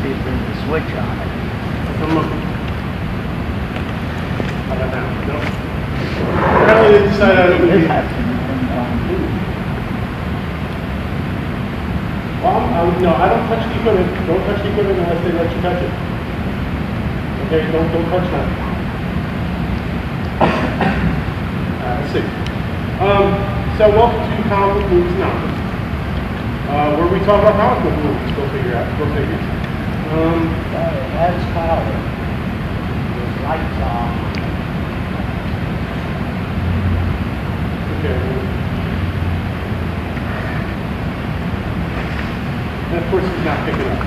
see if there's a switch on it. Come on. How about now? No. Apparently they decided it would be. Well, no, I don't touch the equipment. Don't touch the equipment unless they let you touch it. Okay, don't touch that. Let's see. So welcome to Comic Book Movies Anonymous, where we talk about comic book movies. Go figure. It has power. There's lights on. Okay. And of course he's not picking up.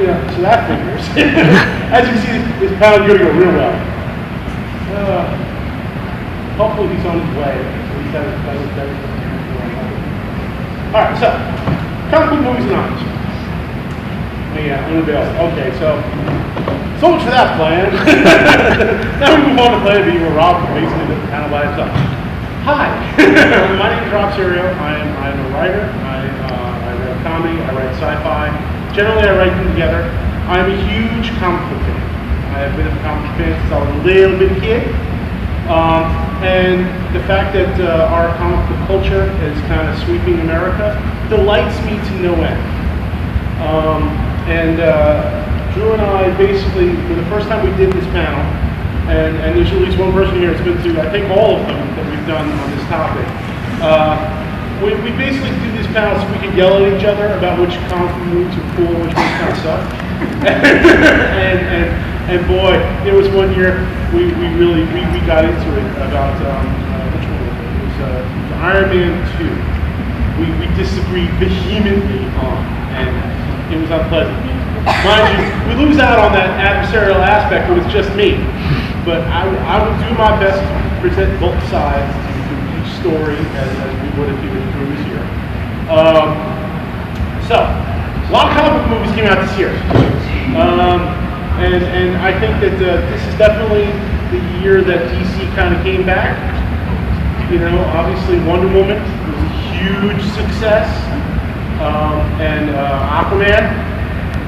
Yeah, so that figures. As you see, this panel is going to go real well. Hopefully he's on his way. Alright, so, comic book movies anonymous. Yeah, unavailable. Okay, so much for that plan. Now we move on to plan B, where Rob basically does the panel by himself. Hi, my name is Rob Serio. I'm a writer. I write comedy. I write sci-fi. Generally, I write them together. I'm a huge comic book fan. I've been a comic book fan since I was a little bit kid. And the fact that our comic book culture is kind of sweeping America delights me to no end. Drew and I basically, for the first time we did this panel, and there's at least one person here that's been through, I think, all of them that we've done on this topic. We basically do this panel so we can yell at each other about which comic book movies are cool, which ones kind of suck. And boy, there was one year we got into it about which one was it? It was Iron Man 2. We disagreed vehemently on, and it was unpleasant. Mind you, we lose out on that adversarial aspect when it's just me. But I will do my best to present both sides to each story as we would if you were through here. So, a lot of comic book movies came out this year. And I think that this is definitely the year that DC kind of came back. You know, obviously Wonder Woman was a huge success. And Aquaman.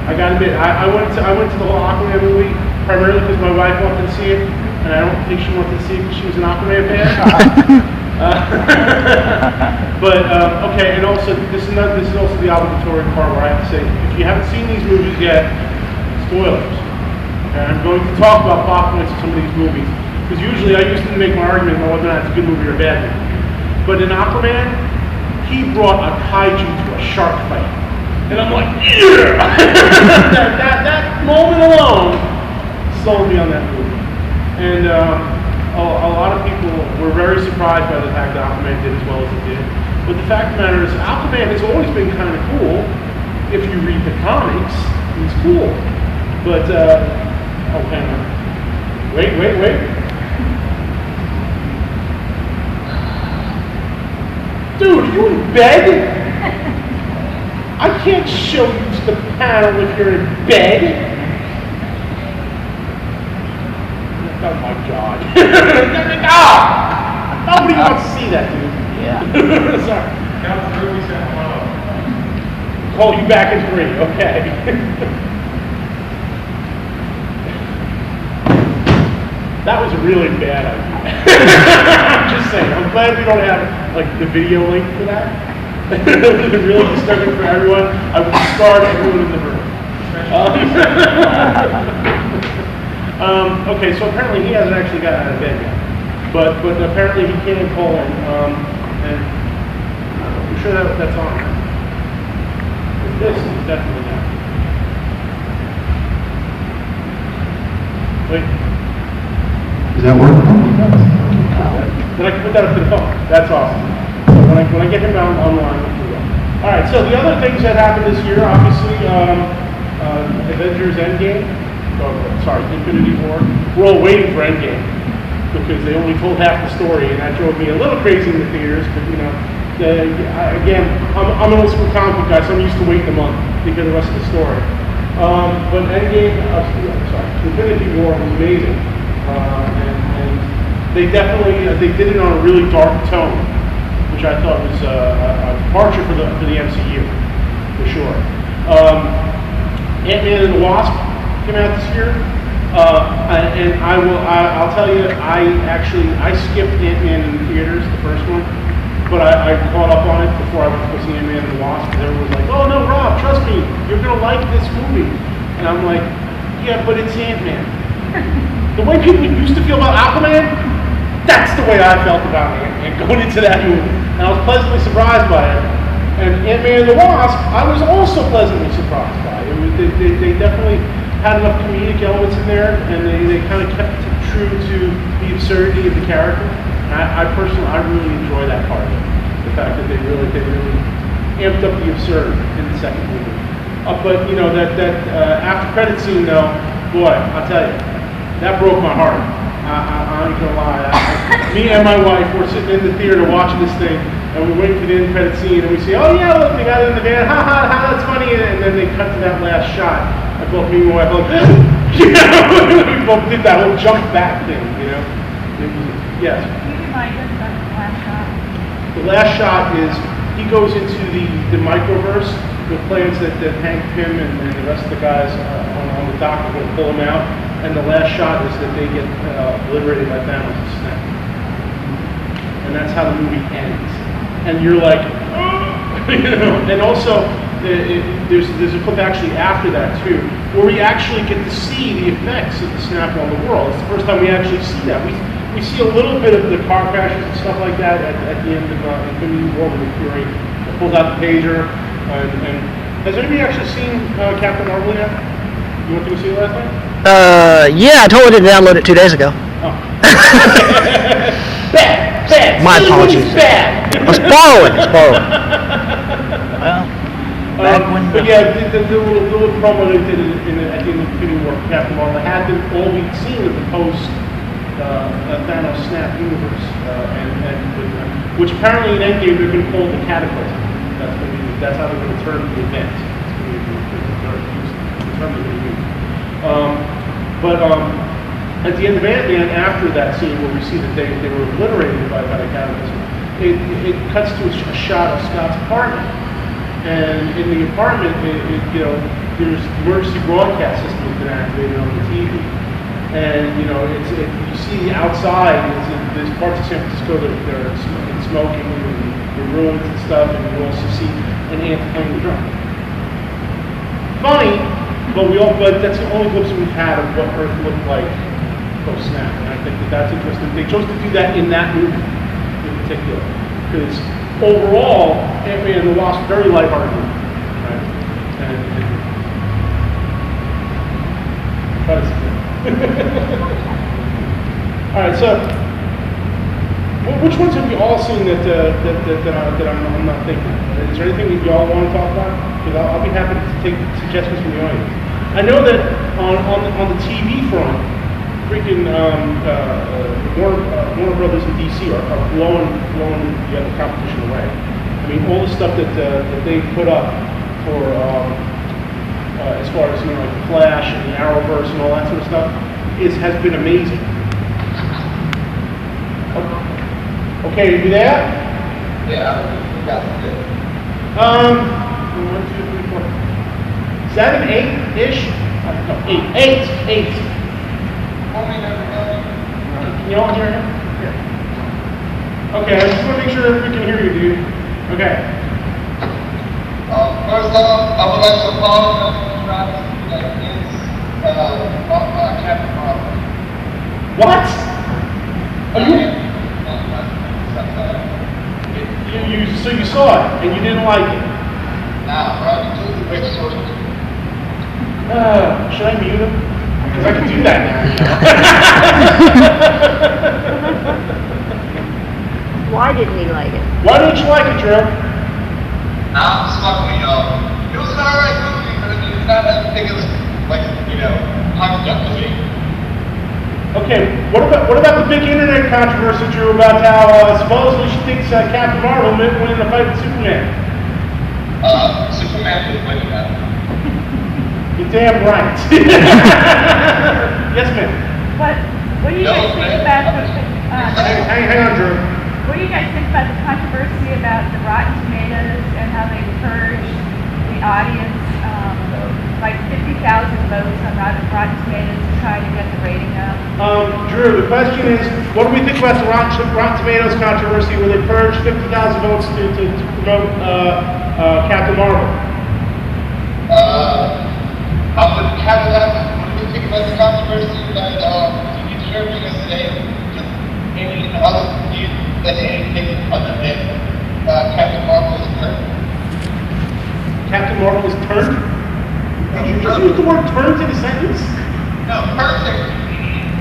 I gotta admit, I went to the whole Aquaman movie primarily because my wife wanted to see it, and I don't think she wanted to see it because she was an Aquaman fan. Okay, and also this is also the obligatory part where I have to say, if you haven't seen these movies yet, spoilers. Okay, I'm going to talk about plot points of some of these movies because usually I used to make my argument about whether or not it's a good movie or a bad movie. But in Aquaman, he brought a kaiju to a shark fight. And I'm like, yeah! that moment alone sold me on that movie. And a lot of people were very surprised by the fact that Aquaman did as well as it did. But the fact of the matter is, Aquaman has always been kind of cool. If you read the comics, he's cool. But, okay, wait. Dude, are you in bed? I can't show you to the panel if you're in bed. Oh my God. Nobody wants to see that, dude. Yeah. Sorry. Call you back in 3, okay. That was a really bad idea. I'm just saying, I'm glad we don't have like the video link for that. It would be really disturbing for everyone. I would discard everyone in the room. Okay, so apparently he hasn't actually gotten out of bed yet. But apparently he can call in. And I'm sure that's on. This is definitely not. Wait. Does that work? Then I can put that up to the phone. That's awesome. When I get him online, we'll go. All right. So the other things that happened this year, obviously, Avengers Endgame. Infinity War. We're all waiting for Endgame because they only told half the story, and that drove me a little crazy in the theaters. But you know, again, I'm an old school comic book guy, so I'm used to waiting a month to get the rest of the story. But Endgame, Infinity War was amazing, and they definitely they did it on a really dark tone, which I thought was a departure for the MCU, for sure. Ant-Man and the Wasp came out this year. And I'll tell you, I skipped Ant-Man in the theaters, the first one, but I caught up on it before I went to go see Ant-Man and the Wasp. And everyone was like, "Oh no, Rob, trust me, you're gonna like this movie." And I'm like, "Yeah, but it's Ant-Man." The way people used to feel about Aquaman, that's the way I felt about Ant-Man going into that movie. And I was pleasantly surprised by it. And Ant-Man and the Wasp, I was also pleasantly surprised by it. They definitely had enough comedic elements in there, and they kind of kept it true to the absurdity of the character. And I personally, I really enjoy that part of it. The fact that they really amped up the absurd in the second movie. But you know that after credit scene though, boy, I'll tell you, that broke my heart. I ain't gonna lie. Me and my wife were sitting in the theater watching this thing, and we wait for the end credit scene, and we say, "Oh yeah, look, they got it in the van, ha ha ha, that's funny." And then they cut to that last shot. I both me and my wife like, you know, we both did that whole jump back thing, you know. Yes. Can you remind us about the last shot? The last shot is he goes into the microverse with plans that Hank Pym and the rest of the guys on the dock are going to pull him out. And the last shot is that they get obliterated by Thanos' snap. And that's how the movie ends. And you're like, you know. And also, there's a clip actually after that too, where we actually get to see the effects of the snap on the world. It's the first time we actually see that. We see a little bit of the car crashes and stuff like that at the end of Infinity War with the Fury. It pulls out the pager. And has anybody actually seen Captain Marvel yet? You went to go see it last night? Yeah, I told her to download it 2 days ago. Oh. Bad. My apologies. Bad. I was borrowing. Well, back when. But yeah, the little promo they did at the end of Infinity War for Captain Marvel had been all we'd seen of the post Thanos snap universe, which apparently in Endgame they're going to call it the Cataclysm. That's how they're going to term the event. It's going to be the term they're going to use. But at the end of Ant-Man, after that scene where we see that they were obliterated by the Cataclysm, it cuts to a shot of Scott's apartment. And in the apartment, you know, there's emergency broadcast system that's been activated on the TV. And you know, you see outside, there's parts of San Francisco that are smoking and the ruins and stuff, and you also see an ant playing the drum. Funny, but that's the only glimpse we've had of what Earth looked like post-snap, and I think that's interesting. They chose to do that in that movie in particular, because overall, Ant-Man and the Wasp very lighthearted movie, right? All right, so which ones have you all seen that I'm not thinking of? Is there anything that y'all want to talk about? Because I'll be happy to take suggestions from the audience. I know that on the TV front, freaking Warner Brothers and DC are blowing the other competition away. I mean, all the stuff that they put up for as far as, you know, like the Flash and the Arrowverse and all that sort of stuff has been amazing. Okay, you there? Yeah, that's good. 1, 2, 3, 4, 7, 8-ish? No, 8. Can you all hear him? Yeah. Okay, I just want to make sure that we can hear you, dude. Okay. First off, I would like to apologize for Captain Marvel. What? Are you? So you saw it and you didn't like it? Nah, bro, you told the big source. Should I mute him? Because I can do that now. Why didn't he like it? Why didn't you like it, Drew? Nah, I'm just fucking with y'all. It was an alright movie, but I mean, it's not as big as, like, you know, hyped up to me. Okay, what about the big internet controversy, Drew, about how supposedly she thinks Captain Marvel might win in a fight with Superman? Superman didn't win that. You're damn right. Yes, ma'am. What do you guys think about the? Hang on, Drew. What do you guys think about the controversy about the Rotten Tomatoes and how they purged the audience? Like 50% votes on Rotten Tomatoes to try to get the rating up? Drew, the question is, what do we think about the Rotten Tomatoes controversy where they purged 50,000 votes to promote Captain Marvel? I would have that. What do you think about the controversy that TV determined yesterday? Maybe other views that anything other than Captain Marvel is turned. Captain Marvel is turned? Did you just use the word turned in a sentence? No, perfect.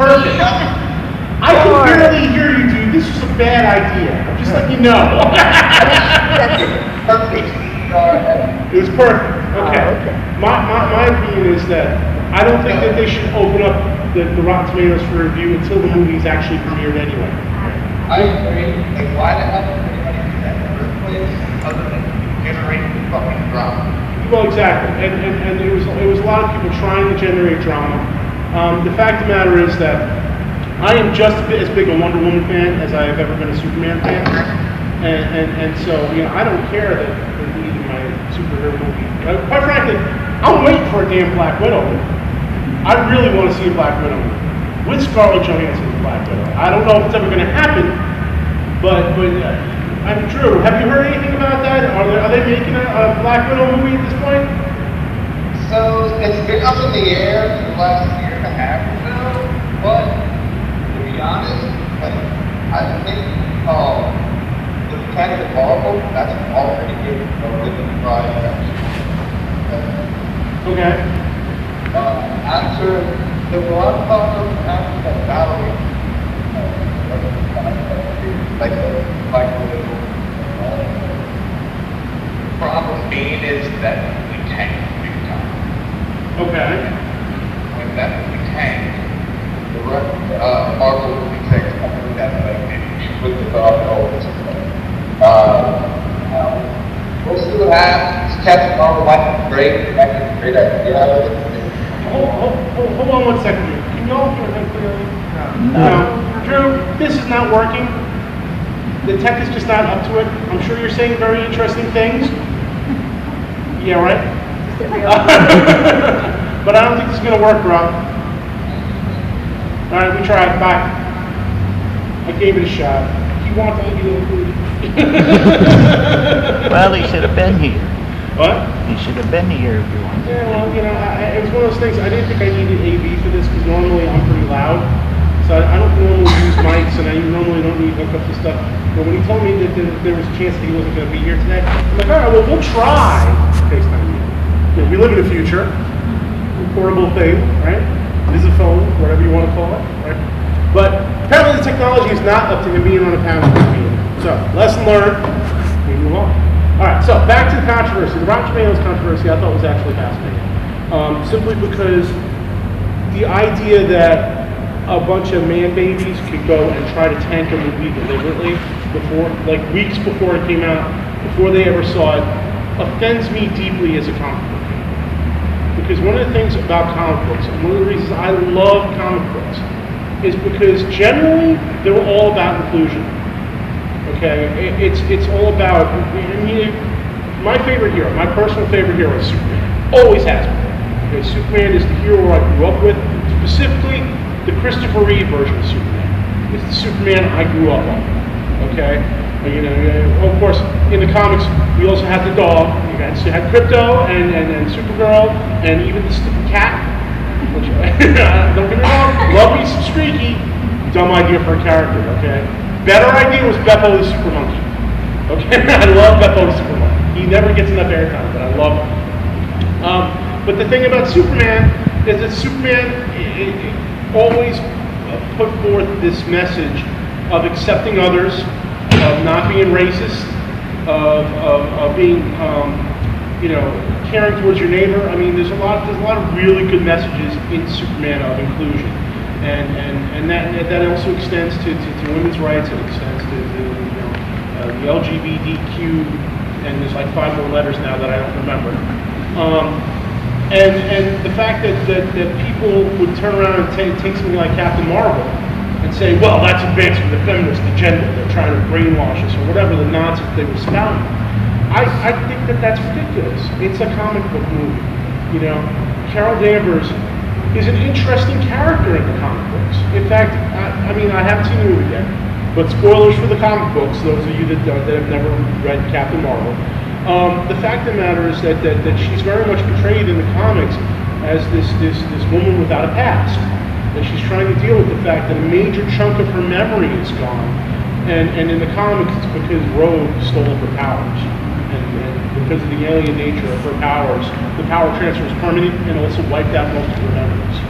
Perfect. I can barely hear you, dude. This is a bad idea. I'm just letting you know. Perfect. It was perfect. Okay. My opinion is that I don't think that they should open up the Rotten Tomatoes for review until the movie's actually premiered anyway. I agree. Like, why the hell would anybody do that in the first place other than generate fucking drama? Well, exactly. And there was a lot of people trying to generate drama. The fact of the matter is that I am just as big a Wonder Woman fan as I have ever been a Superman fan. And so, I don't care that they're leading my superhero movie. Quite frankly, I'm waiting for a damn Black Widow. I really want to see a Black Widow with Scarlett Johansson as Black Widow. I don't know if it's ever going to happen, but I'm Drew. Have you heard anything about that? Are they making a Black Widow movie at this point? So it's been up in the air for the last year and a half or so, but to be honest, like, I think the Captain Marvel, that's already good for a living project. Okay. After the one problem after that battle, like problem being is that we tank big time. Okay. When that we tank, the Marvel execs come with that like with the all this we'll see what happens. Captain Marvel might be great. Might be a great idea. Hold on 1 second, Drew. Can you all hear that clearly? No. Drew, this is not working. The tech is just not up to it. I'm sure you're saying very interesting things. Yeah, right? But I don't think this is going to work, bro. All right, we tried. Bye. I gave it a shot. He wanted to be included. Well, he should have been here. What? He should have been here if you wanted. Yeah, well, it was one of those things. I didn't think I needed AV for this because normally I'm pretty loud. So I don't normally use mics and I normally don't need hookups and stuff. But when he told me that there was a chance that he wasn't going to be here today, I'm like, all right, well, we'll try FaceTime you. We live in the future. Portable thing, right? Visiphone, whatever you want to call it, right? But apparently the technology is not up to him being on a panel with me. So, lesson learned. We move on. All right, so back to the controversy. The Rotten Tomatoes controversy I thought was actually fascinating. Simply because the idea that a bunch of man babies could go and try to tank a movie deliberately before, like weeks before it came out, before they ever saw it, offends me deeply as a comic book fan. Because one of the things about comic books, and one of the reasons I love comic books, is because generally they're all about inclusion. Okay, it's all about. My favorite hero, my personal favorite hero is Superman. Always has been. Okay, Superman is the hero I grew up with. Specifically, the Christopher Reeve version of Superman. It's the Superman I grew up on. Okay, of course, in the comics, we also had the dog. You had Crypto and Supergirl, and even the stupid cat. Which, don't get me wrong, love me some Streaky. Dumb idea for a character. Okay. Better idea was Beppo the Super Monkey. Okay, I love Beppo the Super Monkey. He never gets enough airtime, but I love him. But the thing about Superman is that Superman always put forth this message of accepting others, of not being racist, of being, caring towards your neighbor. I mean, there's a lot of really good messages in Superman of inclusion. And that also extends to women's rights. It extends to the LGBTQ, and there's like 5 more letters now that I don't remember. And the fact that people would turn around and take something like Captain Marvel and say, well, that's advancing the feminist agenda. They're trying to brainwash us or whatever the nonsense they were spouting. I think that's ridiculous. It's a comic book movie. You know, Carol Danvers is an interesting character in the comic books. In fact, I mean, I haven't seen the movie yet, but spoilers for the comic books, those of you that have never read Captain Marvel. The fact of the matter is that she's very much portrayed in the comics as this woman without a past. And she's trying to deal with the fact that a major chunk of her memory is gone. And in the comics, it's because Rogue stole her powers. And because of the alien nature of her powers, the power transfer is permanent and also wiped out most of her memories,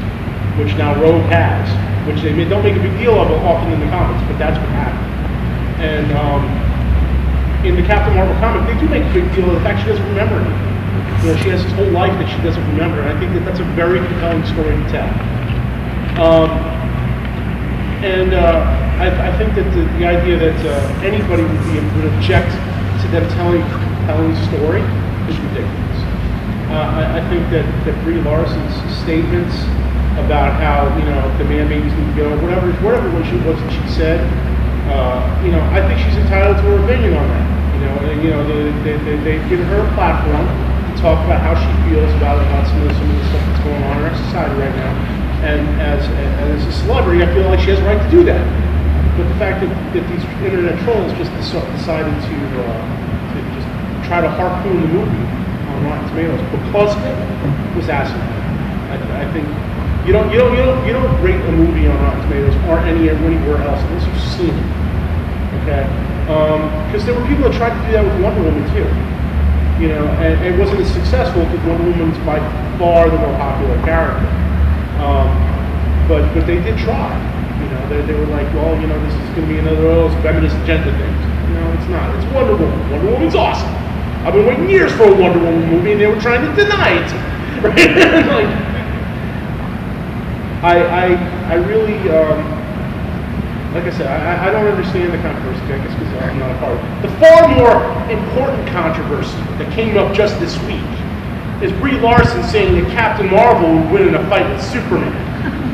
which now Rogue has, which they don't make a big deal of often in the comics, but that's what happened. And in the Captain Marvel comic, they do make a big deal of the fact she doesn't remember anything. You know, she has this whole life that she doesn't remember, and I think that's a very compelling story to tell. I think that the idea that anybody would object to them telling a story is ridiculous. I think that Brie Larson's statements about how, you know, the man babies need to go, whatever what she was that she said, you know, I think she's entitled to her opinion on that. You know, they've given her a platform to talk about how she feels about some of the stuff that's going on in our society right now. And as a celebrity, I feel like she has a right to do that. But the fact that these internet trolls just decided to just try to harpoon the movie on Rotten Tomatoes because it was asinine. I think you don't rate a movie on Rotten Tomatoes or anywhere else unless you've seen it. Okay, because there were people that tried to do that with Wonder Woman too. You know, and it wasn't as successful because Wonder Woman's by far the more popular character. But they did try. You know, they were like, well, you know, this is going to be another of those feminist agenda things. You know, it's not. It's Wonder Woman. Wonder Woman's awesome. I've been waiting years for a Wonder Woman movie, and they were trying to deny it. Right? Like, I really, like I said, I don't understand the controversy. I guess because I'm not a part of it. The far more important controversy that came up just this week is Brie Larson saying that Captain Marvel would win in a fight with Superman.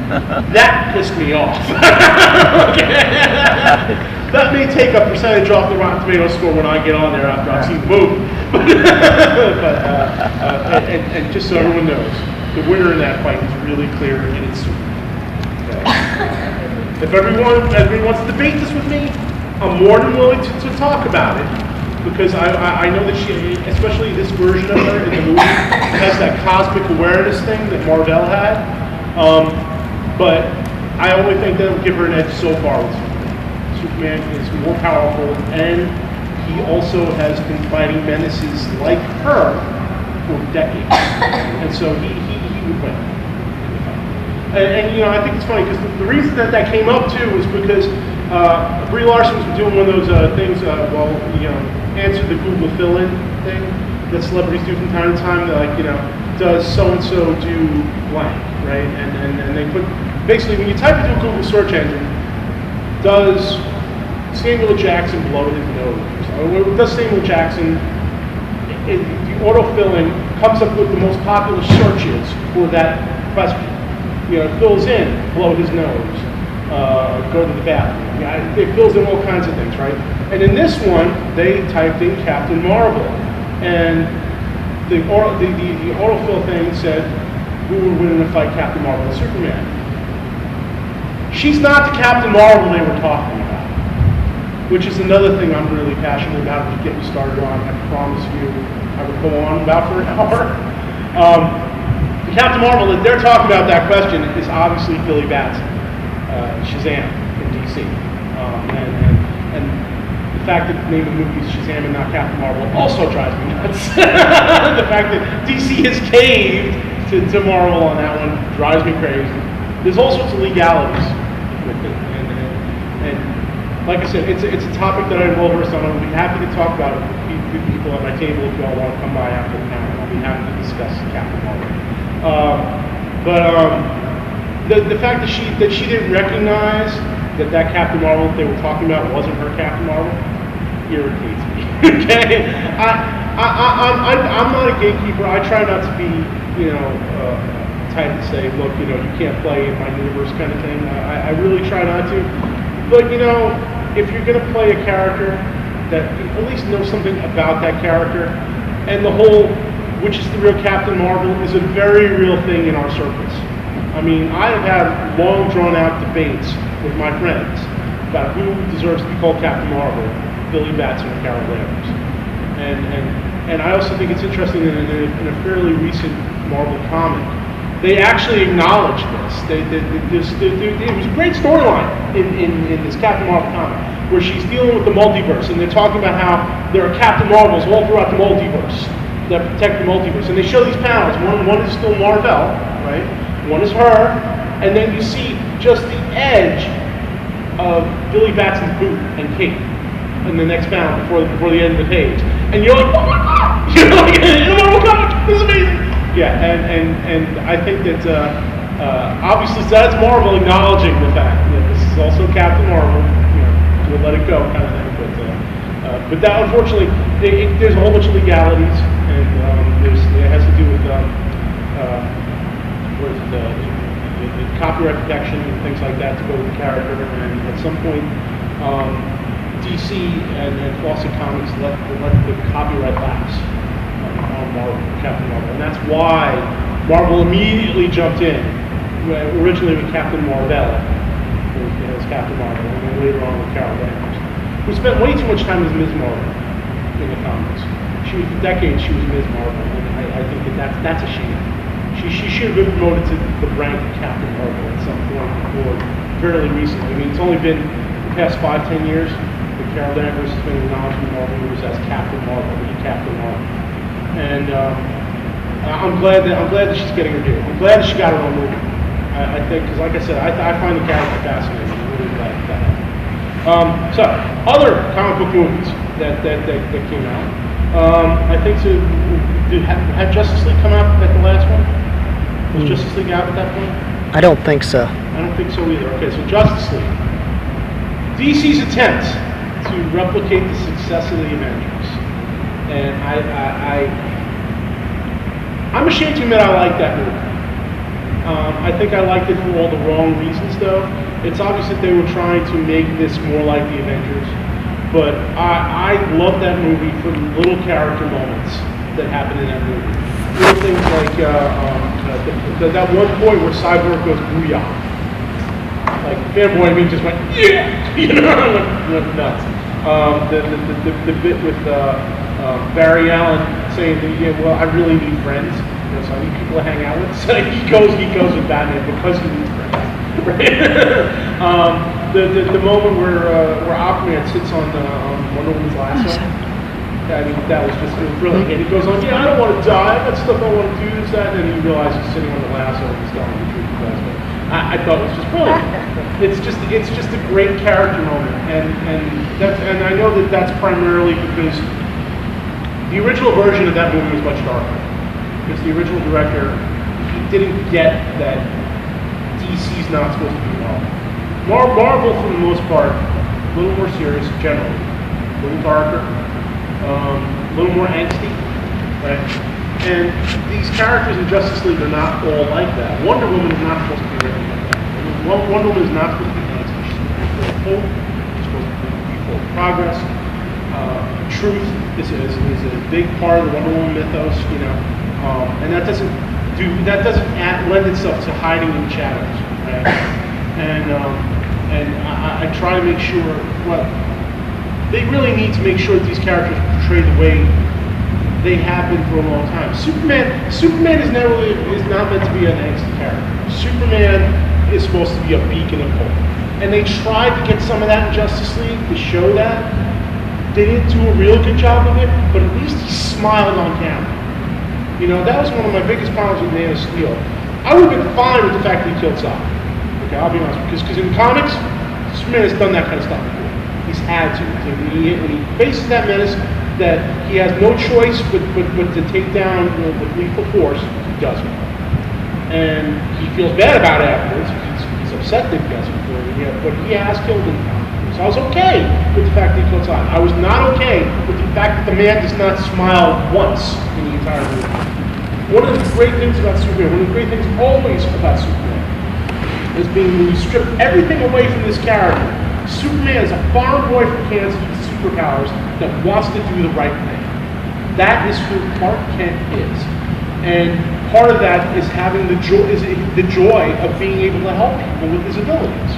That pissed me off. That may take a percentage off the Rotten Tomatoes score when I get on there after I've seen the movie. And just so everyone knows, the winner in that fight is really clear, and it's Superman. Okay. If everyone wants to debate this with me, I'm more than willing to talk about it. Because I know that she, especially this version of her in the movie, has that cosmic awareness thing that Marvel had. But I only think that will give her an edge so far with Superman. Superman is more powerful, and he also has been fighting menaces like her for decades. And so he would win. And you know, I think it's funny because the reason that came up too was because Brie Larson was doing one of those things, answer the Google fill-in thing that celebrities do from time to time. They're like, you know, does so-and-so do blank, right? And they put, basically when you type into a Google search engine, does Samuel Jackson blow his nose? Or does Samuel Jackson, the auto-fill-in comes up with the most popular searches for that question. You know, it fills in, blow his nose, go to the bathroom. Yeah, it fills in all kinds of things, right? And in this one, they typed in Captain Marvel, and the autofill thing said, who would win in a fight, Captain Marvel or Superman? She's not the Captain Marvel they were talking about, which is another thing I'm really passionate about to get me started on. I promise you, I would go on about for an hour. The Captain Marvel that they're talking about, that question, is obviously Billy Batson, Shazam from DC. And the fact that the name of the movie is Shazam and not Captain Marvel also drives me nuts. The fact that DC has caved to Marvel on that one drives me crazy. There's all sorts of legalities with it. And like I said, it's a topic that I'm well versed on. I'll be happy to talk about it with people at my table if you all want to come by after the panel. I'll be happy to discuss Captain Marvel. The fact that she didn't recognize that Captain Marvel they were talking about wasn't her Captain Marvel irritates me. Okay, I'm not a gatekeeper. I try not to be, type to say, look, you can't play in my universe kind of thing. I really try not to. But if you're gonna play a character, that at least know something about that character, and the whole which is the real Captain Marvel, is a very real thing in our circles. I mean, I have had long drawn-out debates with my friends about who deserves to be called Captain Marvel, Billy Batson or Carol Danvers. And I also think it's interesting that in a fairly recent Marvel comic, they actually acknowledged this. It was a great storyline in this Captain Marvel comic, where she's dealing with the multiverse, and they're talking about how there are Captain Marvels all throughout the multiverse that protect the multiverse. And they show these panels. One is still Marvel, right? One is her, and then you see just the edge of Billy Batson's boot and cape in the next panel before the end of the page. And you're like, oh my God! You're like, in a Marvel comic, this is amazing! Yeah, and I think that obviously that's Marvel acknowledging the fact that this is also Captain Marvel, we'll let it go kind of thing. But that, unfortunately, there's a whole bunch of legalities, and it has to do with the copyright protection and things like that to go with the character. And at some point, DC and Fawcett Comics let the copyright lapse on Marvel, Captain Marvel, and that's why Marvel immediately jumped in. Originally with Captain Marvel, as Captain Marvel, and then later on with Carol Danvers, who spent way too much time as Ms. Marvel in the comics. For decades she was Ms. Marvel, and I think that's a shame. She should have been promoted to the rank of Captain Marvel at some point before fairly recently. I mean, it's only been the past 5-10 years that Carol Danvers has been acknowledged in Marvel movies as Captain Marvel, the Captain Marvel. And I'm glad that she's getting her due. I'm glad that she got her own movie. I think, because like I said, I find the character fascinating. I'm really glad that happened. So, other comic book movies that came out. I think had Justice League come out at the last one? Was Justice League out at that point? I don't think so. I don't think so either. Okay, so Justice League. DC's attempt to replicate the success of the Avengers. And I'm ashamed to admit I like that movie. I think I liked it for all the wrong reasons, though. It's obvious that they were trying to make this more like the Avengers, but I love that movie for the little character moments that happen in that movie. Little things like that one point where Cyborg goes booyah. Like fanboy, I mean, just went yeah, went nuts. The bit with Barry Allen saying, yeah, well, I really need friends. So I need people to hang out with. So he goes with Batman because he needs friends. The moment where Aquaman sits on Wonder Woman's lasso. I mean, that was brilliant. And he goes on, yeah, I don't want to die. I've got stuff I want to do, this, that, and then he realizes he's sitting on the lasso and he's telling the truth. I thought it was just brilliant. It's just a great character moment, and I know that's primarily because the original version of that movie was much darker. Because the original director, he didn't get that DC's not supposed to be Marvel. Marvel, for the most part, a little more serious generally, a little darker, a little more angsty, right? And these characters in Justice League are not all like that. Wonder Woman is not supposed to be written like that. Wonder Woman is not supposed to be angsty. She's supposed to be full of hope. She's supposed to be full of progress. Truth is a big part of the Wonder Woman mythos, and that doesn't lend itself to hiding in the shadows, right? And I try to make sure. Well, they really need to make sure that these characters are portrayed the way they have been for a long time. Superman is not meant to be an angsty character. Superman is supposed to be a beacon of hope, and they tried to get some of that in Justice League to show that. They didn't do a real good job of it, but at least he smiled on camera. That was one of my biggest problems with Man of Steel. I would have been fine with the fact that he killed Zod. Okay, I'll be honest, because in comics, Superman has done that kind of stuff before. He's had to. When he faces that menace, that he has no choice but to take down with lethal force, he does it. And he feels bad about it afterwards. He's upset that he doesn't do it, but he has killed him. So I was okay with the fact that he killed Zod. I was not okay with the fact that the man does not smile once in the entire movie. One of the great things about Superman, one of the great things always about Superman, is being when you strip everything away from this character. Superman is a farm boy from Kansas with superpowers that wants to do the right thing. That is who Clark Kent is. And part of that is having the joy of being able to help people with his abilities.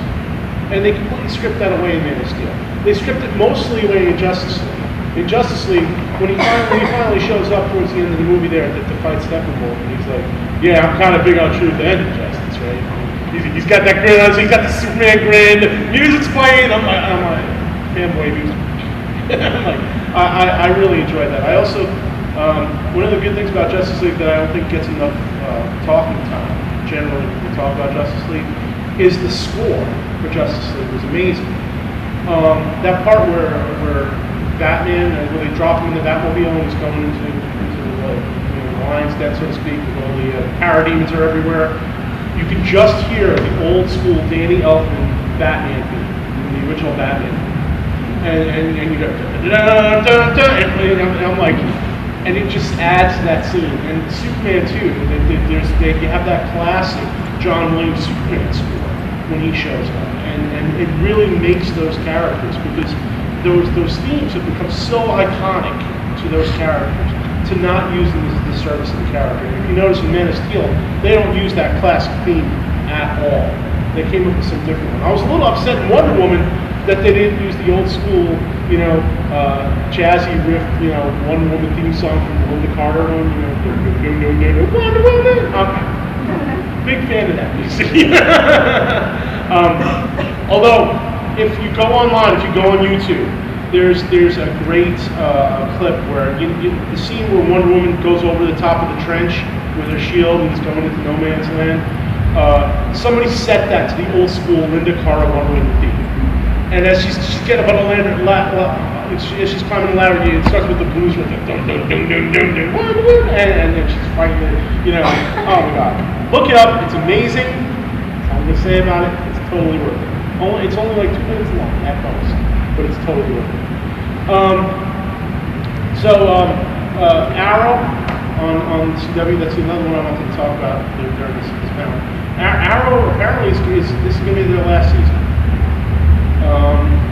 And they completely script that away in Man of Steel. They script it mostly away in Justice League. In Justice League, when he finally shows up towards the end of the movie there to fight Steppenwolf, and he's like, yeah, I'm kind of big on truth and justice, right? He's got that grin on, so he's got the Superman grin, the music's playing, I'm like, fanboy music. I'm like, I really enjoyed that. I also, one of the good things about Justice League that I don't think gets enough talking time, generally, when we talk about Justice League, is the score for Justice League was amazing. That part where Batman, where they drop him in the Batmobile and he's going into the lion's den, so to speak, with all the parademons are everywhere. You can just hear the old school Danny Elfman Batman theme, the original Batman. And you go, da, da, da, da, and I'm like, and it just adds to that scene. And Superman too, you have that classic John Williams Superman score when he shows up. And it really makes those characters, because those themes have become so iconic to those characters, to not use them as the service of the character. And if you notice in Man of Steel, they don't use that classic theme at all. They came up with some different one. I was a little upset in Wonder Woman that they didn't use the old school, jazzy riff, Wonder Woman theme song from the Linda Carter one, no, Wonder Woman. Big fan of that music. Although, if you go online, if you go on YouTube, there's a great clip where the scene where Wonder Woman goes over the top of the trench with her shield and is going into no man's land. Somebody set that to the old school Linda Carter Wonder Woman theme. And as she's getting up on the ladder, as she's climbing the ladder, it starts with the blues with it, dun dun dun dun dun dun, and then she's fighting it. Oh my God, look it up. It's amazing. That's all I'm gonna say about it. It's totally worth it. It's only like 2 minutes long at most, but it's totally worth it. Arrow on CW. That's another one I wanted to talk about during this panel. Arrow apparently this is going to be their last season.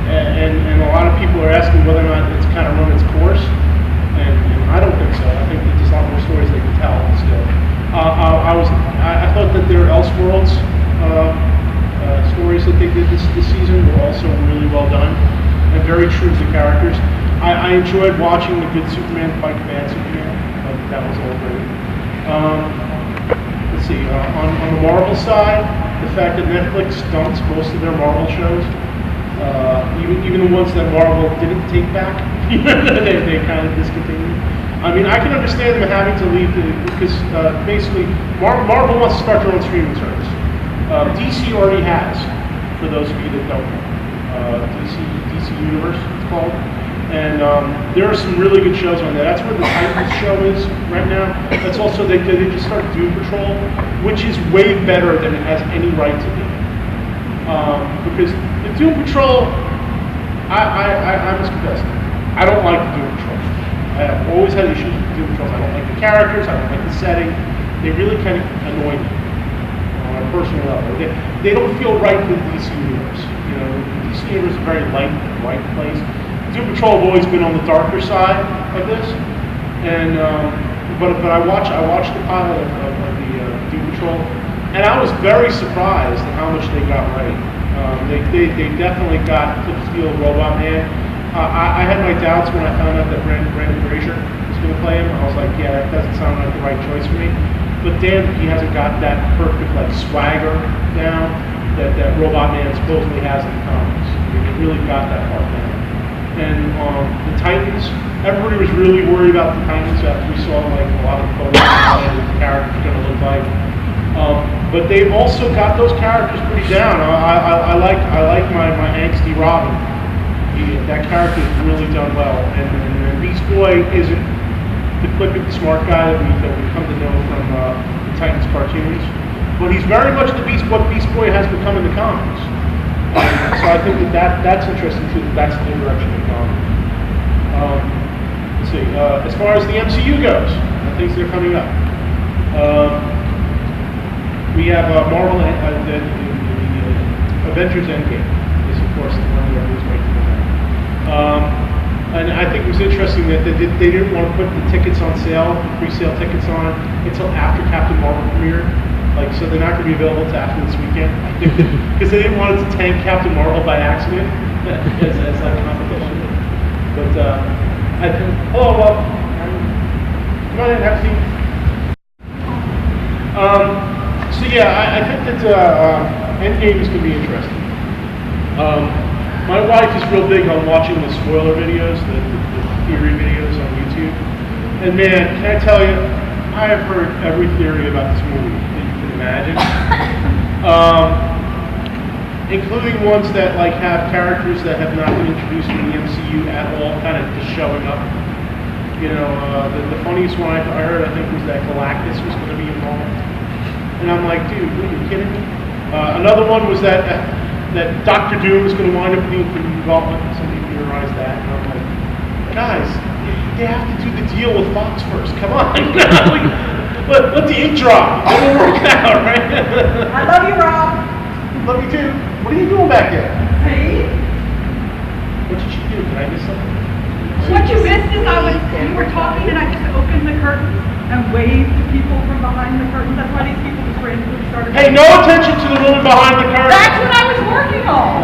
And a lot of people are asking whether or not it's kind of run its course, and I don't think so. I think that there's a lot more stories they can tell still. I thought that their Elseworlds stories that they did this season were also really well done and very true to the characters. I enjoyed watching the good Superman fight bad Superman. That was all great. Let's see, on the Marvel side, the fact that Netflix dumps most of their Marvel shows, even the ones that Marvel didn't take back, they kind of discontinued. I mean, I can understand them having to leave because basically Marvel wants to start their own streaming service. DC already has, for those of you that don't know, DC Universe it's called. And there are some really good shows on there. That's where the Titans show is right now. That's also, they just started Doom Patrol, which is way better than it has any right to be. Because the Doom Patrol, I must confess, I don't like the Doom Patrol. I have always had issues with the Doom Patrol. I don't like the characters, I don't like the setting. They really kind of annoy me on a personal level. They don't feel right with the DC Universe. The DC Universe is very light and right place. Doom Patrol have always been on the darker side of this, and but I watched the pilot of the Doom Patrol, and I was very surprised at how much they got right. They definitely got Clip Steel Robot Man. I had my doubts when I found out that Brandon Fraser was going to play him. I was like, yeah, that doesn't sound like the right choice for me. But damn, he hasn't got that perfect swagger down that Robot Man supposedly has in the comics. He really got that part down. And the Titans, everybody was really worried about the Titans after we saw a lot of photos of what the characters are going to look like. But they've also got those characters pretty down. I like my angsty Robin. That character is really done well. And Beast Boy isn't the quick and smart guy that we come to know from the Titans cartoons. But he's very much what Beast Boy has become in the comics. So I think that's interesting too, that's the direction they've gone. Let's see, as far as the MCU goes, the things that are coming up. We have Marvel, the Avengers Endgame is of course the one that everybody's waiting for. And I think it was interesting that they didn't want to put the tickets on sale, pre-sale tickets on, until after Captain Marvel premiered. Like, so they're not going to be available to after this weekend. Because they didn't want it to tank Captain Marvel by accident as like competition. But, I think, hello, well, come on in, have a seat. So yeah, I think that Endgame is going to be interesting. My wife is real big on watching the spoiler videos, the theory videos on YouTube. And man, can I tell you, I have heard every theory about this movie that you can imagine. Including ones that like have characters that have not been introduced in the MCU at all, kind of just showing up. You know, the funniest one I heard, I think, was that Galactus was going to be involved. And I'm like, dude, are you kidding me? Another one was that Dr. Doom is going to wind up in the Infinity Gauntlet. Somebody theorized that. And I'm like, guys, they have to do the deal with Fox first. Come on. let the ink drop. It'll work out, right? I love you, Rob. Love you too. What are you doing back there? See? What did you do? Did I miss something? What you missed is you were talking and I just opened the curtain and waved to people from behind the curtain. That's why these people just randomly started. Hey, no attention to the woman behind the curtain. That's what I was working on.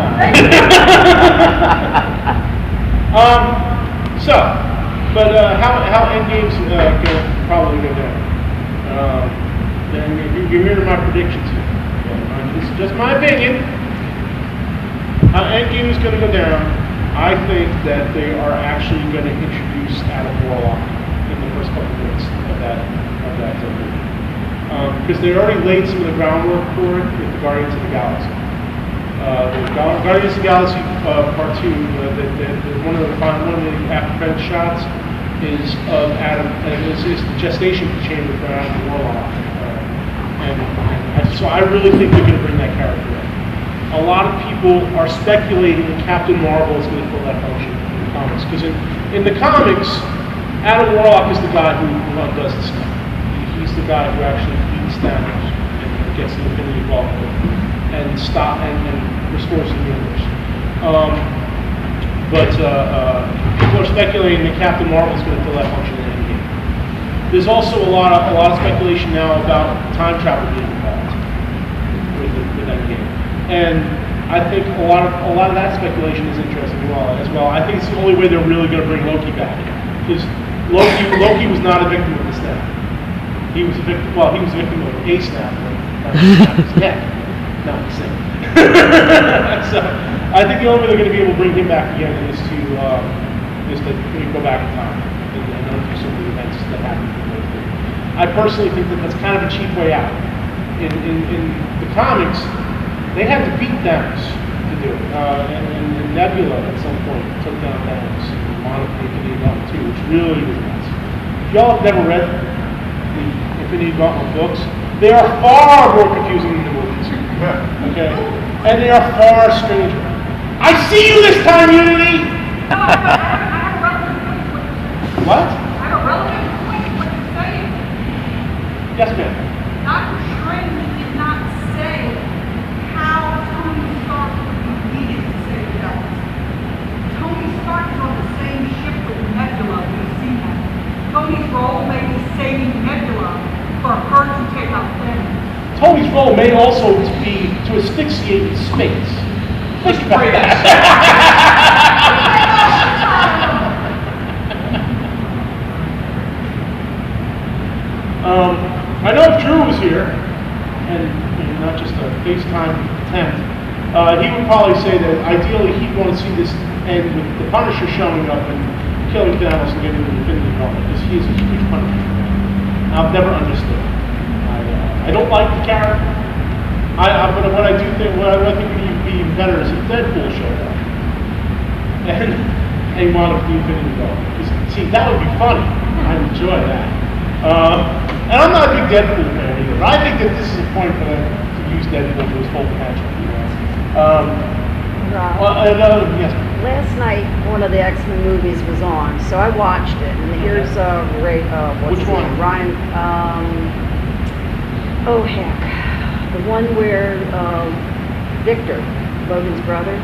How Endgame's gonna probably go down. Then you're hearing my predictions here. This is just my opinion. How Endgame is going to go down, I think that they are actually going to introduce Adam Warlock in the first couple of minutes of that movie. Because they already laid some of the groundwork for it with the Guardians of the Galaxy. Guardians of the Galaxy Part 2, one of the after credit shots is of Adam, and it's the gestation chamber for Adam Warlock. So I really think they're going to bring that character in. A lot of people are speculating that Captain Marvel is going to fill that function in the comics. Because in the comics, Adam Warlock is the guy who does the stuff. He's the guy who actually beats Thanos and gets the Infinity Gauntlet and restores the universe. But people are speculating that Captain Marvel is going to fill that function in Endgame. There's also a lot of speculation now about time travel being involved with Endgame. And I think a lot of that speculation is interesting as well. I think it's the only way they're really going to bring Loki back, because Loki was not a victim of the snap. He was a victim. Well, he was a victim of a snap, but not his neck, not the same. So I think the only way they're going to be able to bring him back again is to go back in time and undo some of the events that happened. I personally think that that's kind of a cheap way out. In the comics, they had to beat Thanos to do it. And Nebula at some point took down Thanos and wanted the Infinity Gauntlet too, which really was nuts. If y'all have never read the Infinity Gauntlet books, they are far more confusing than the movies. Okay? And they are far stranger. I see you this time, Unity! What? I have a relevant point to what you're saying. Yes, ma'am. Dr. Strange did not say how Tony Stark would be needed to save the galaxy. Tony Stark is on the same ship with Nebula. We've seen that. Tony's role may be saving Nebula for her to take out Thanos. Tony's role may also be to asphyxiate in space. Think about that. I know if Drew was here, and not just a FaceTime attempt, he would probably say that ideally he'd want to see this end with the Punisher showing up and killing Thanos and getting the Infinity Gauntlet, because he is a huge Punisher fan. I've never understood it. I don't like the character. But what I do think, what I think would be even better is if Deadpool showed up and wound up the Infinity Gauntlet. Because see, that would be funny. I'd enjoy that. And I'm not a big Deadpool fan either, but I think that this is a point for them to use Deadpool to his full potential. Rob, Yes. last night one of the X-Men movies was on, so I watched it. And here's what's Which his one? name? Ryan. Oh heck, the one where Victor, Logan's brother,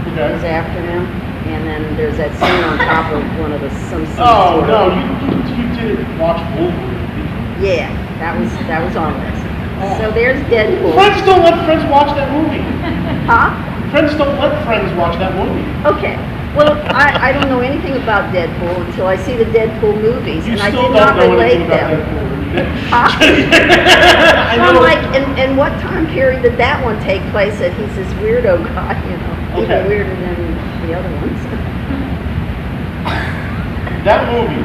is Okay. after him. And then there's that scene on top of one of the some scenes. Oh, where- no, you didn't watch Wolverine, did you? Yeah, that was on this. So there's Deadpool. Friends don't let friends watch that movie. Huh? Friends don't let friends watch that movie. Okay. Well, I don't know anything about Deadpool until I see the Deadpool movies, You and I still did don't not know relate anything about them. Deadpool. Huh? I So I'm know. like, in what time period did that one take place that he's this weirdo guy, you know, Okay. even weirder than the other ones? That movie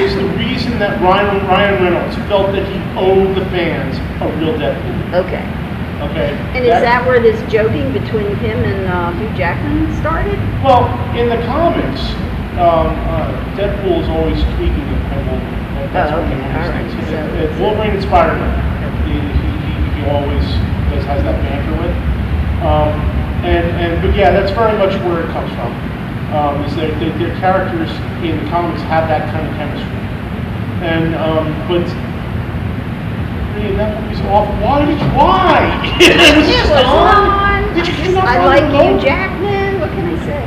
is the reason that Ryan Reynolds felt that he owed the fans a real Deadpool. Okay. Okay? And is that where this joking between him and Hugh Jackman started? Well, in the comics, Deadpool is always tweaking the Wolverine. That's Oh, what he okay, always all right. thinks. So- Wolverine and Spider-Man, he always has that banter with. But yeah, that's very much where it comes from. Is their characters in the comics have that kind of chemistry. And but man, that movie's awful. Why? It was just on. Did you not I find like it Hugh low? Jackman. What can I say?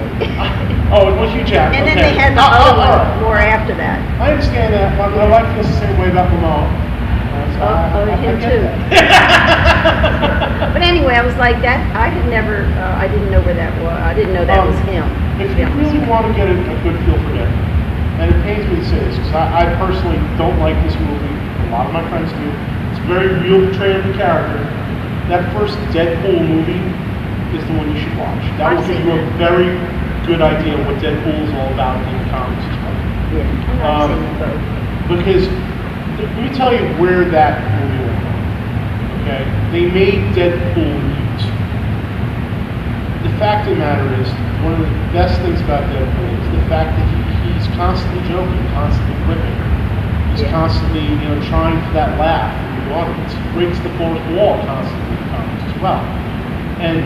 Oh, it was Hugh Jackman. And then okay. they had the Oh, other all one right. more after that. I understand that. My wife feels the same way about Lamont. Him too. But anyway, I was like that. I didn't know where that was. I didn't know that was him. If you really want to get a good feel for that, and it pains me to say this because I personally don't like this movie. A lot of my friends do. It's a very real portrayal of the character. That first Deadpool movie is the one you should watch. That will I've give seen you a that. very good idea of what Deadpool is all about in the comics as well. Yeah, I've seen them both. Because let me tell you where that movie went from. Okay, they made Deadpool mute. The fact of the matter is, one of the best things about Deadpool is the fact that he's constantly joking, constantly quipping. He's Yeah. constantly, trying for that laugh from the audience. He breaks the fourth wall constantly in the comics as well. And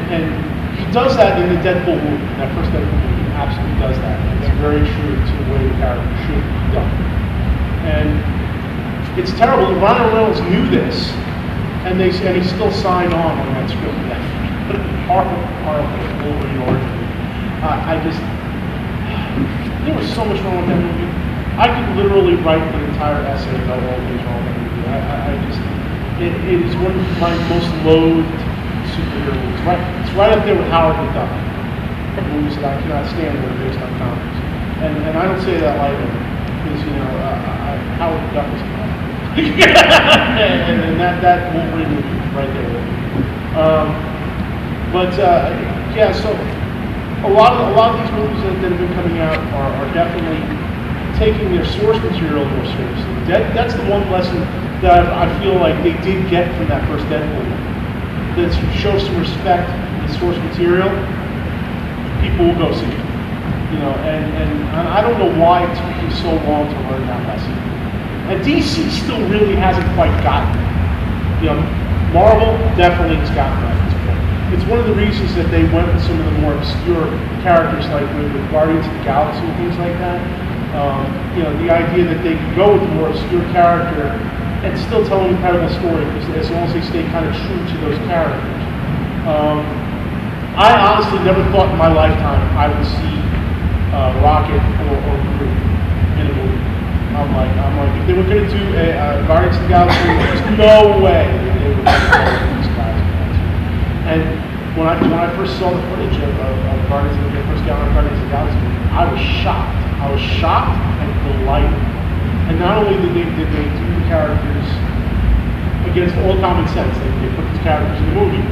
he does that in the Deadpool movie. That first Deadpool movie, he absolutely does that. It's very true to the way the character should be done. And it's terrible. Ryan Reynolds knew this, and he still signed on that script. Horrible Wolverine origin. There was so much wrong with that movie. I could literally write an entire essay about all things wrong with that movie. It is one of my most loathed superhero movies. It's right up there with Howard the Duck. The movies that I cannot stand that are based on comics. And I don't say that lightly, because, Howard the Duck was a problem. and that Wolverine movie is right there with me. Yeah, so a lot of these movies that have been coming out are definitely taking their source material more seriously. That's the one lesson that I feel like they did get from that first Deadpool movie. That you show some respect to the source material, people will go see it. And I don't know why it took you so long to learn that lesson. And DC still really hasn't quite gotten it. Marvel definitely has gotten it at this point. It's one of the reasons that they went with some of the more obscure characters, like with Guardians of the Galaxy and things like that. The idea that they could go with a more obscure character and still tell an incredible story, as long as they stay kind of true to those characters. I honestly never thought in my lifetime I would see Rocket or Groot in a movie. I'm like, if they were going to do a Guardians of the Galaxy, there's no way that they would do these guys. And when I first saw the footage of Guardians of the Galaxy, I was shocked. I was shocked and delighted. And not only did they do the characters against all common sense, they put these characters in the movie,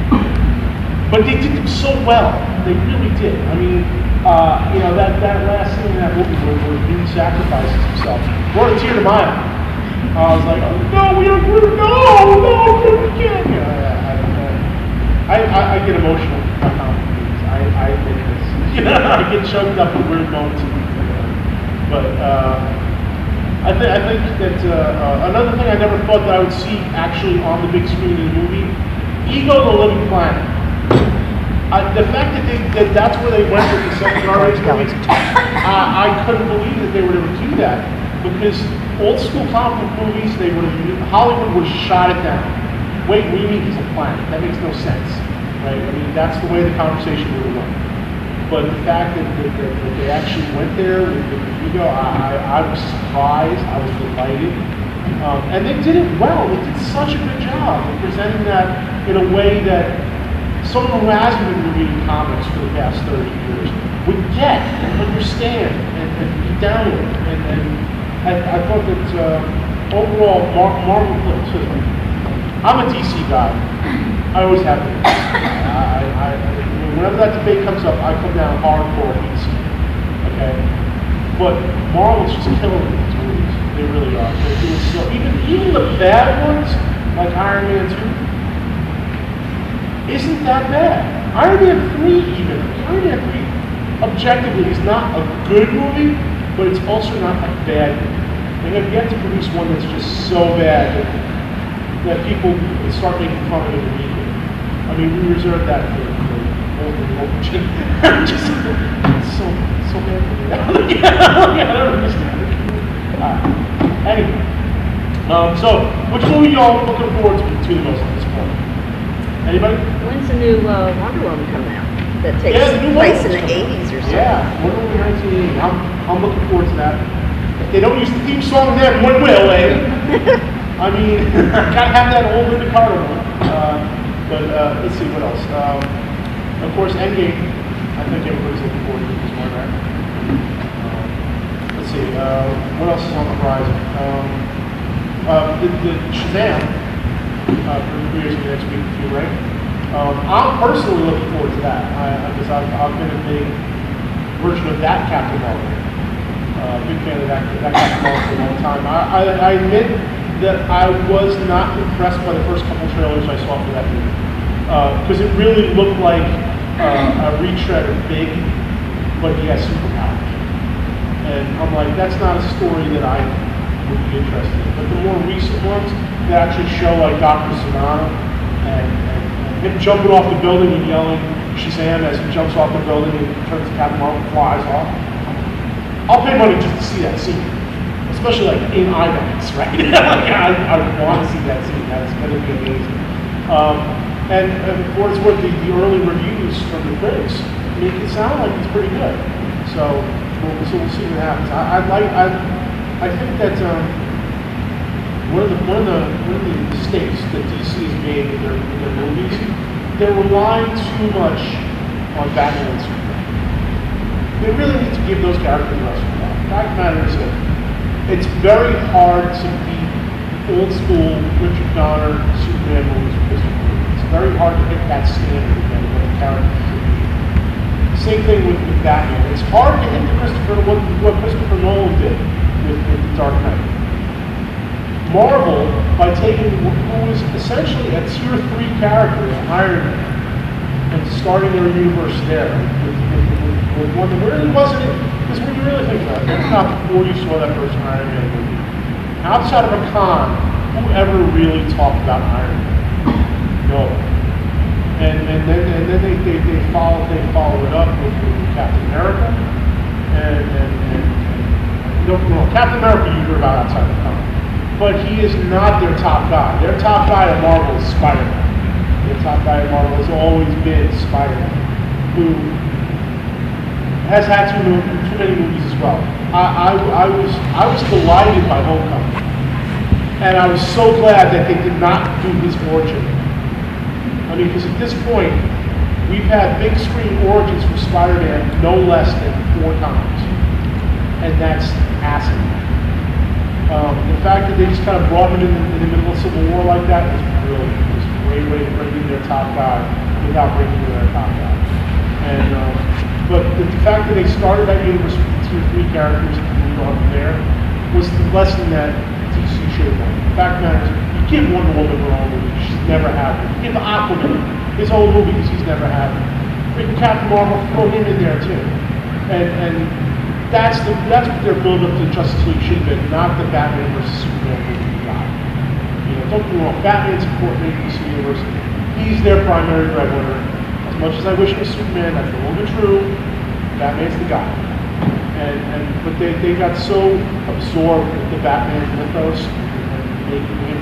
but they did them so well. They really did. I mean, that last scene in that movie where Groot sacrifices himself brought a tear to my eye. I was like, no, we are Groot, no, Groot, we can't. I get emotional about comic movies. I admit this. I get choked up at weird moments. But I think that another thing I never thought that I would see actually on the big screen in the movie, Ego the Living Planet. The fact that that's where they went with the second R-rated movie, I couldn't believe that they would ever do that, because old school comic book movies, Hollywood would have shot it down. Wait, what do you mean he's a planet? That makes no sense, right? I mean, that's the way the conversation would have went. But the fact that they actually went there with ego, I was surprised, I was delighted. And they did it well. They did such a good job of presenting that in a way that someone who hasn't been reading comics for the past 30 years would get and understand and be down with it. And I thought that overall, Marvel, I'm a DC guy. I always have been. Whenever that debate comes up, I come down hardcore DC. Okay? But Marvel's just killing it in these movies. They really are. They're doing so. Even the bad ones, like Iron Man 2, isn't that bad. Iron Man 3 even. Iron Man 3, objectively, is not a good movie, but it's also not a bad movie. They have yet to produce one that's just so bad that people start making fun of it immediately. I mean, we reserve that for just so bad for me. I don't understand it. Anyway, so which movie y'all looking forward to the most at this point? Anybody? When's the new Wonder Woman coming out? That takes Yeah, the new place in Wonder the Woman. 80s or something. Yeah, Wonder Woman 1980. I'm looking forward to that. If they don't use the theme song, then when will, eh? I mean, gotta have that old Linda Carter one. But let's see, what else? Of course, Endgame. I think everybody's looking forward to this one, right? Let's see, what else is on the horizon? The Shazam premieres next week too, right? I'm personally looking forward to that because I've been a big version of that Captain Marvel. Big fan of that Captain Marvel for a long time. I admit that I was not impressed by the first couple trailers I saw for that movie because it really looked like a retread of Big, but he has superpowers. And I'm like, that's not a story that I would be interested in. But the more recent ones that actually show like Dr. Sonata and him jumping off the building and yelling Shazam as he jumps off the building and turns to Captain Marvel and flies off. I'll pay money just to see that scene. Especially like in IMAX, right? Like, I want to see that scene. That's going to be amazing. And for what it's worth, the early reviews from the critics make it sound like it's pretty good. So we'll see what happens. I think that one of the mistakes that DC has made with their movies, they're relying too much on Batman and Superman. They really need to give those characters a rest. The fact of the matter is that it's very hard to beat old school Richard Donner Superman movies with Christopher Nolan. It's very hard to hit that standard again of what the characters should be. Same thing with Batman. It's hard to hit what Christopher Nolan did with The Dark Knight. Marvel, by taking who was essentially a tier 3 character in Iron Man and starting their universe there with one that really wasn't it. Because when you really think about it, not before you saw that first Iron Man movie, outside of a con, who ever really talked about Iron Man? No. And then they followed it up with Captain America, and Captain America you hear about outside the con, but he is not their top guy. Their top guy at Marvel is Spider-Man. Their top guy at Marvel has always been Spider-Man, who has had too many movies as well. I was delighted by Homecoming, and I was so glad that they did not do his origin. I mean, because at this point, we've had big screen origins for Spider-Man no less than 4 times, and that's asinine. The fact that they just kind of brought him in the middle of Civil War like that was brilliant. It was a great way to bring in their top guy without bringing in their top guy. And but the fact that they started that universe with the tier 3 characters and moved on from there was the lesson that DC should have done. The fact matters, you give Wonder Woman her own movie, she's never had it. You give Aquaman his own movie because he's never had it. Bring Captain Marvel, throw him in there too. And that's what their build-up to Justice League should have been, not the Batman versus Superman movie we got. You know, don't get me wrong, Batman's important in the DC universe. He's their primary breadwinner. As much as I wish it was Superman, that's a little bit true. Batman's the guy. But they got so absorbed with the Batman mythos and making him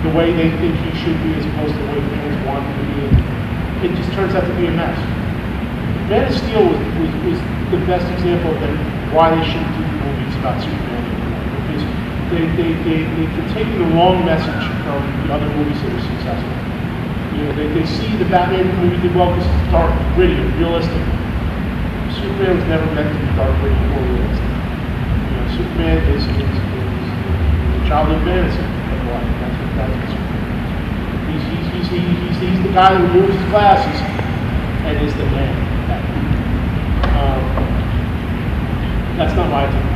the way they think he should be as opposed to the way fans want him to be. It just turns out to be a mess. Man of Steel was the best example of why they shouldn't do movies about Superman anymore. Because they're taking the wrong message from the other movies that were successful. You know, they see the Batman movie did well because it's dark, gritty, and realistic. Superman was never meant to be dark, gritty, or realistic. You know, Superman is a childhood fantasy of life. That's what Superman is. He's the guy who removes his glasses and is the man. That's not my opinion.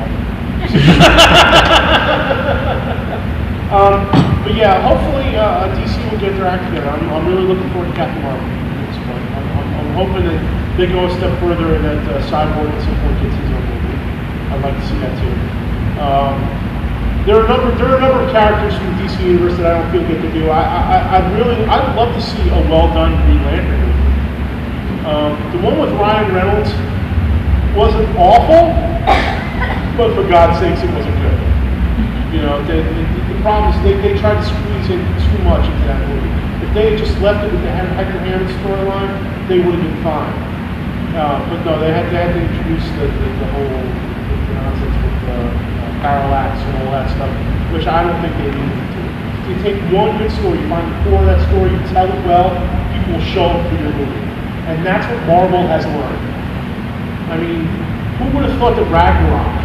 But yeah, hopefully DC will get their act together. I'm really looking forward to Captain Marvel at this point. I'm hoping that they go a step further and that Cyborg at some point gets his own movie. I'd like to see that too. There are a number of characters from the DC universe that I don't feel get to do. I'd love to see a well done Green Lantern movie. The one with Ryan Reynolds wasn't awful, but for God's sakes, it wasn't good. You know, the problem is they tried to squeeze in too much into that movie. If they had just left it with the Hector Hammond storyline, they would have been fine. But no, they had to introduce the whole nonsense with parallax and all that stuff, which I don't think they needed to do. You take one good story, you find the core of that story, you tell it well, people will show up for your movie. And that's what Marvel has learned. I mean, who would have thought that Ragnarok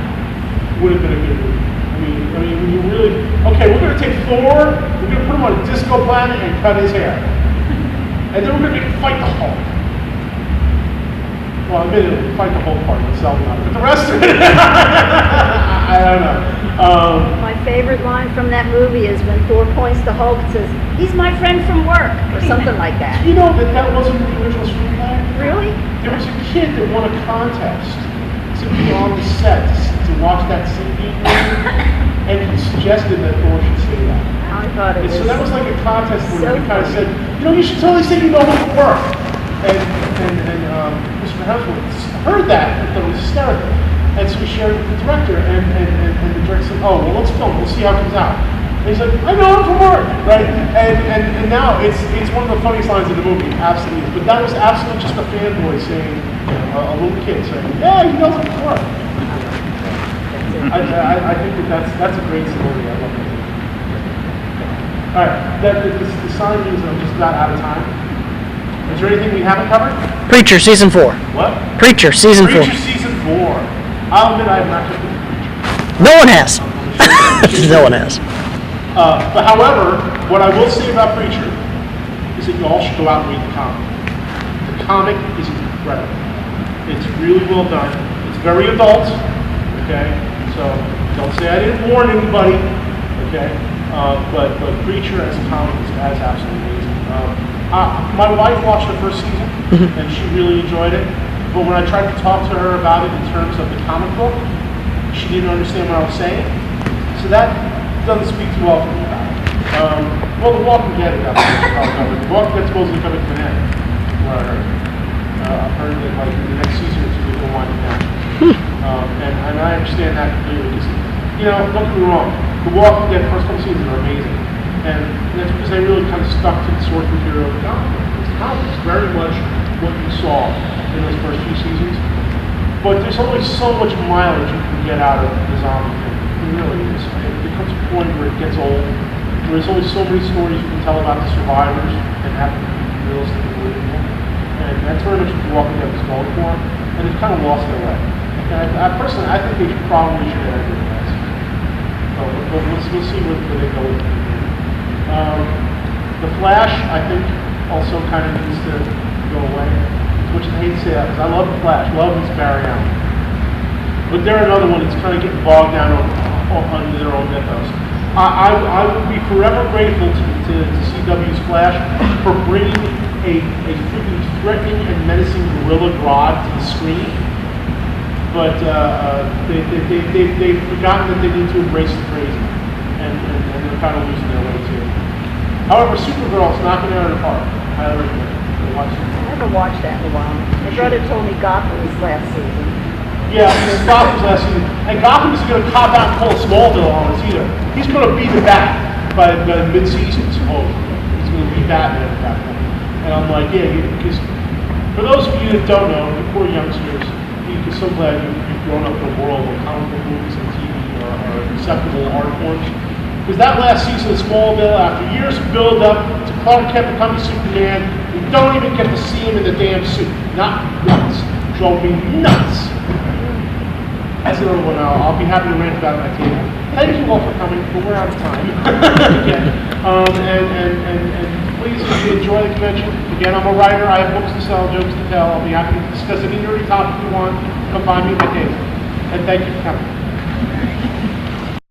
would have been a good movie? I mean, when you really, okay, we're going to take Thor, we're going to put him on a disco planet and cut his hair. And then we're going to make him fight the Hulk. Well, admittedly, fight the Hulk part itself, but the rest of it, I don't know. My favorite line from that movie is when Thor points to Hulk and says, "He's my friend from work," or something like that. You know that wasn't the original screenplay? Really? There was a kid that won a contest to be on the set to watch that scene being made, and he suggested that Thor should say that. I thought it And was so that was like a contest where so we kind of funny. said, you know, you should totally say you know how to work. And Mr. Hemsworth heard that and thought it was hysterical. And so we shared it with the director, and the director said, oh, well, let's film, we'll see how it comes out. And he's like, I know him from work, right? And now it's one of the funniest lines in the movie, absolutely. But that was absolutely just a fanboy saying, you know, a little kid saying, yeah, he knows him from work. I think that's a great story. I love it. All right, the sign means I'm just about out of time. Is there anything we haven't covered? Preacher season 4. What? Preacher season 4. Preacher season 4. I'll admit I have not checked the Preacher. No one has. No one has. But however, what I will say about Preacher is that you all should go out and read the comic. The comic is incredible. It's really well done. It's very adult. Okay, so don't say I didn't warn anybody. Okay, but Preacher as a comic is absolutely amazing. My wife watched the first season and she really enjoyed it. But when I tried to talk to her about it in terms of the comic book, she didn't understand what I was saying. So that doesn't speak too well for me about it. Well, The Walking Dead got covered. The Walking Dead's supposedly coming to an end, what I heard. I've heard that like in the next season or two, they'll wind it down. And I understand that completely. You know, don't get me wrong, The Walking Dead first couple seasons are amazing. And that's because they really kind of stuck to the source material of the comic. The comic is very much what you saw in those first few seasons. But there's only so much mileage you can get out of the zombie thing. It really is. It comes to a point where it gets old. There's only so many stories you can tell about the survivors and have them be realistic and believable. And that's very much what The Walking Dead was going for. And it's kind of lost their way. Personally, I think they probably should have ended that. So we'll see where they go with it. The Flash, I think, also kind of needs to go away. Which I hate to say that, because I love The Flash, love his Barry Allen. But they're another one that's kind of getting bogged down on their own mythos. I would be forever grateful to CW's Flash for bringing a freaking threatening and menacing gorilla Grodd to the screen. But they've forgotten that they need to embrace the crazy. And they're kind of losing their way too. However, Supergirl's knocking it out of the park. I recommend it. I haven't watched that in a while. My brother told me Gotham was last season. Yeah, Gotham's last season. And Gotham isn't going to cop out and pull a Smallville on us either. He's going to be the Bat by mid-season, supposedly. He's going to be Batman at that point. And I'm like, yeah, because For those of you that don't know, the poor youngsters, you're so glad you've grown up in a world where comic book movies and TV are acceptable art forms. Because that last season of Smallville, after years of build-up to Clark Kent becoming Superman, we don't even get to see him in the damn suit. Not once. Drove me nuts. That's another one I'll be happy to rant about at my table. Thank you all for coming, but we're out of time. Again. And please, if you enjoy the convention, again, I'm a writer, I have books to sell, jokes to tell. I'll be happy to discuss any nerdy topic you want. Come find me at my table. And thank you for coming.